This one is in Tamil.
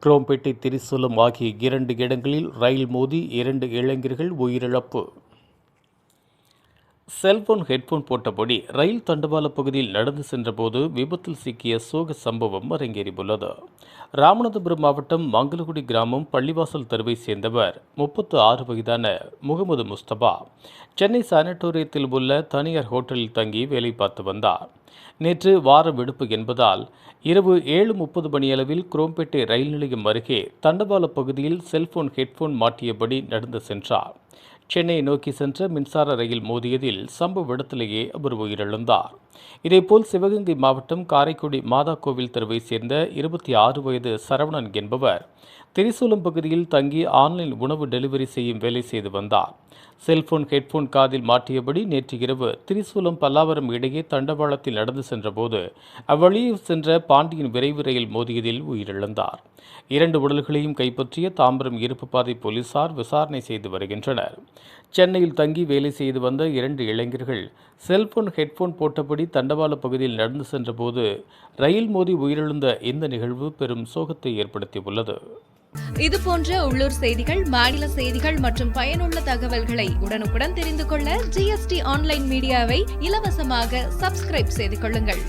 குரோம்பேட்டை, திரிசூலம் ஆகிய 2 இடங்களில் ரயில் மோதி 2 இளைஞர்கள் உயிரிழப்பு. செல்போன், ஹெட்போன் போட்டபடி ரயில் தண்டவாள பகுதியில் நடந்து சென்றபோது விபத்தில் சிக்கிய சோக சம்பவம் அரங்கேறியுள்ளது. ராமநாதபுரம் மாவட்டம் மங்களகுடி கிராமம் பள்ளிவாசல் தெருவை சேர்ந்தவர் 36 வயதான முகமது முஸ்தபா சென்னை சானட்டோரியத்தில் உள்ள தனியார் ஹோட்டலில் தங்கி வேலை பார்த்து வந்தார். நேற்று வார விடுப்பு என்பதால் இரவு 7:30 மணியளவில் குரோம்பேட்டை ரயில் நிலையம் அருகே தண்டவாள பகுதியில் செல்போன், ஹெட்போன் மாட்டியபடி நடந்து சென்றார். சென்னையை நோக்கி சென்ற மின்சார ரயில் மோதியதில் சம்பவ இடத்திலேயே அவர் உயிரிழந்தார். இதேபோல் சிவகங்கை மாவட்டம் காரைக்குடி மாதா கோவில் தெருவை சேர்ந்த 26 வயது சரவணன் என்பவர் திரிசூலம் பகுதியில் தங்கி ஆன்லைன் உணவு டெலிவரி செய்யும் வேலை செய்து வந்தார். செல்போன், ஹெட்போன் காதில் மாட்டியபடி நேற்று இரவு திரிசூலம் பல்லாவரம் இடையே தண்டவாளத்தில் நடந்து சென்றபோது அவ்வழியே சென்ற பாண்டியன் விரைவு ரயில் மோதியதில் உயிரிழந்தார். 2 உடல்களையும் கைப்பற்றிய தாம்பரம் இருப்பு பாதை போலீசார் விசாரணை செய்து வருகின்றனர். சென்னையில் தங்கி வேலை செய்து வந்த 2 இளைஞர்கள் செல்போன், ஹெட்போன் போட்டபடி தண்டவாள பகுதியில் நடந்து சென்றபோது ரயில் மோதி உயிரிழந்த இந்த நிகழ்வு பெரும் சோகத்தை ஏற்படுத்தியுள்ளது. இதுபோன்ற உள்ளூர் செய்திகள், மாநில செய்திகள் மற்றும் பயனுள்ள தகவல்களை உடனுக்குடன் தெரிந்து கொள்ள GST ஆன்லைன் மீடியாவை இலவசமாக சப்ஸ்கிரைப் செய்து கொள்ளுங்கள்.